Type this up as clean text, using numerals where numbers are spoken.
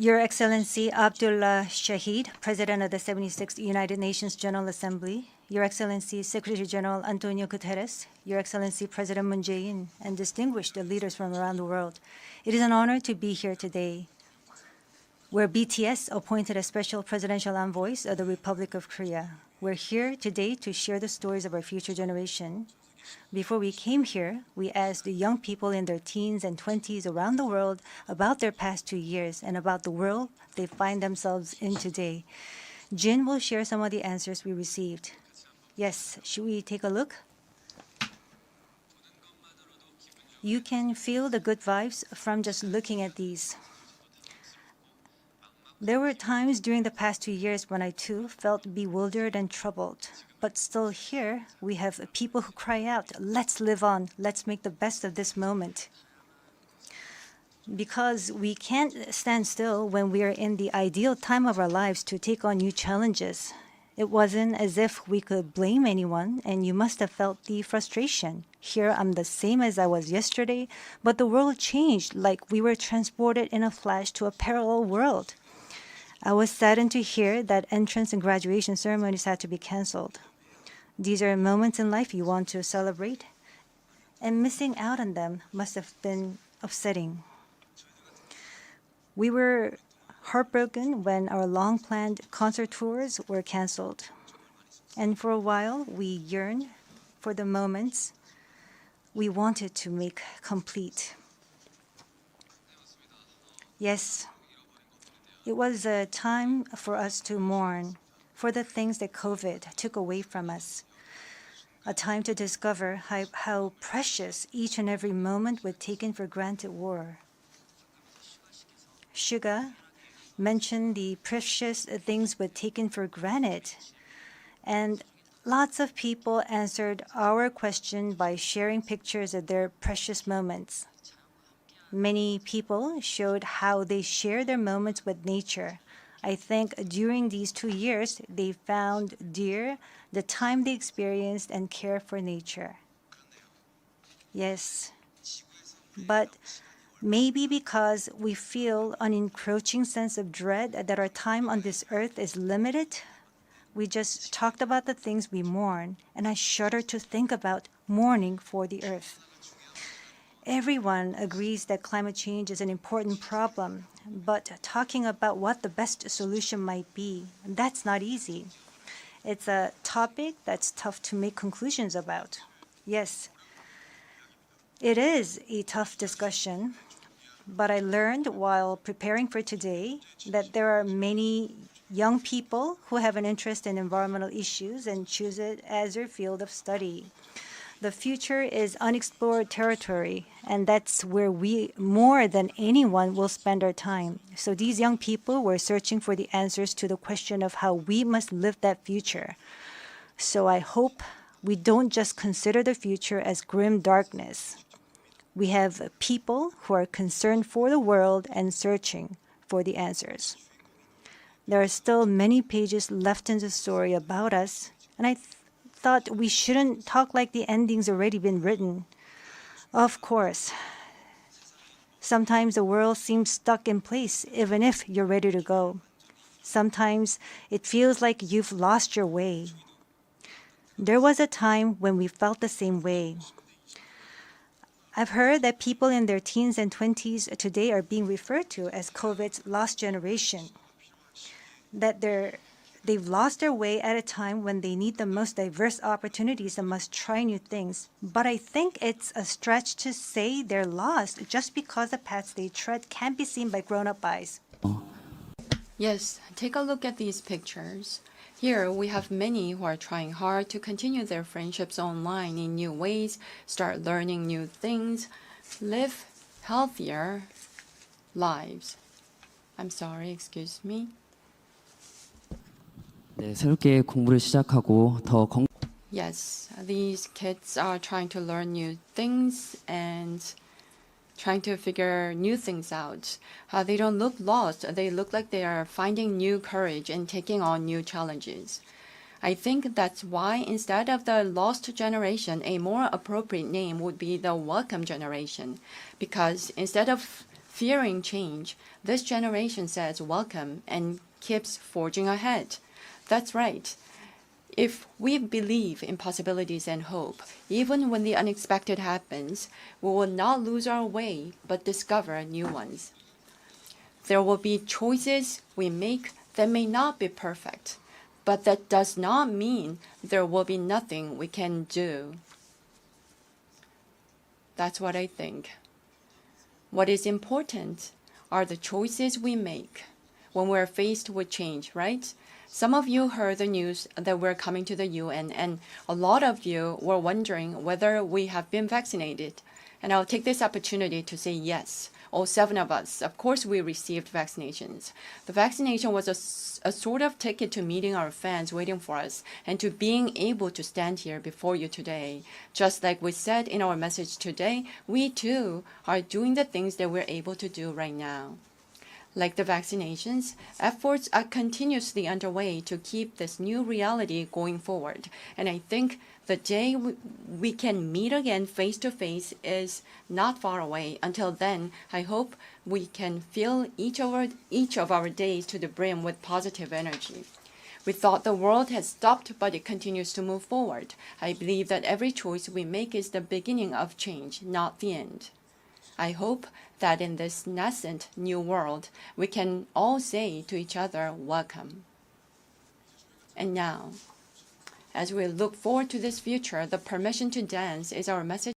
Your Excellency Abdullah Shahid, President of the 76th United Nations General Assembly, Your Excellency Secretary General Antonio Guterres, Your Excellency President Moon Jae-in, and distinguished leaders from around the world, it is an honor to be here today. We're BTS, appointed as Special Presidential Envoys of the Republic of Korea. We're here today to share the stories of our future generation. Before we came here, we asked the young people in their teens and 20s around the world about their past 2 years and about the world they find themselves in today. Jin will share some of the answers we received. Yes, should we take a look? You can feel the good vibes from just looking at these. There were times during the past 2 years when I too felt bewildered and troubled. But still here, we have people who cry out, let's live on, let's make the best of this moment. Because we can't stand still when we are in the ideal time of our lives to take on new challenges. It wasn't as if we could blame anyone, and you must have felt the frustration. Here I'm the same as I was yesterday, but the world changed like we were transported in a flash to a parallel world. I was saddened to hear that entrance and graduation ceremonies had to be canceled. These are moments in life you want to celebrate, and missing out on them must have been upsetting. We were heartbroken when our long-planned concert tours were canceled. And for a while, we yearned for the moments we wanted to make complete. Yes, it was a time for us to mourn for the things that COVID took away from us. A time to discover how precious each and every moment we taken for granted were. Suga mentioned the precious things we'd taken for granted. And lots of people answered our question by sharing pictures of their precious moments. Many people showed how they share their moments with nature. I think during these 2 years, they found dear the time they experienced and care for nature. Yes, but maybe because we feel an encroaching sense of dread that our time on this earth is limited, we just talked about the things we mourn, and I shudder to think about mourning for the earth. Everyone agrees that climate change is an important problem, but talking about what the best solution might be, that's not easy. It's a topic that's tough to make conclusions about. Yes, it is a tough discussion, but I learned while preparing for today that there are many young people who have an interest in environmental issues and choose it as their field of study. The future is unexplored territory, and that's where we, more than anyone, will spend our time. So these young people were searching for the answers to the question of how we must live that future. So I hope we don't just consider the future as grim darkness. We have people who are concerned for the world and searching for the answers. There are still many pages left in the story about us, and I thought we shouldn't talk like the ending's already been written. Of course, sometimes the world seems stuck in place even if you're ready to go. Sometimes it feels like you've lost your way. There was a time when we felt the same way. I've heard that people in their teens and 20s today are being referred to as COVID's lost generation, that they've lost their way at a time when they need the most diverse opportunities and must try new things. But I think it's a stretch to say they're lost just because the paths they tread can't be seen by grown-up eyes. Yes, take a look at these pictures. Here we have many who are trying hard to continue their friendships online in new ways, start learning new things, live healthier lives. I'm sorry, excuse me. 네, 새롭게 공부를 시작하고 더 Yes, these kids are trying to learn new things and trying to figure new things out. They don't look lost. They look like they are finding new courage and taking on new challenges. I think that's why instead of the lost generation, a more appropriate name would be the welcome generation. Because instead of fearing change, this generation says welcome and keeps forging ahead. That's right. If we believe in possibilities and hope, even when the unexpected happens, we will not lose our way, but discover new ones. There will be choices we make that may not be perfect, but that does not mean there will be nothing we can do. That's what I think. What is important are the choices we make when we're faced with change, right? Some of you heard the news that we're coming to the UN, and a lot of you were wondering whether we have been vaccinated. And I'll take this opportunity to say yes. All 7 of us, of course, we received vaccinations. The vaccination was a sort of ticket to meeting our fans waiting for us and to being able to stand here before you today. Just like we said in our message today, we too are doing the things that we're able to do right now. Like the vaccinations, efforts are continuously underway to keep this new reality going forward. And I think the day we can meet again face to face is not far away. Until then, I hope we can fill each of our days to the brim with positive energy. We thought the world had stopped, but it continues to move forward. I believe that every choice we make is the beginning of change, not the end. I hope that in this nascent new world, we can all say to each other, welcome. And now, as we look forward to this future, the permission to dance is our message.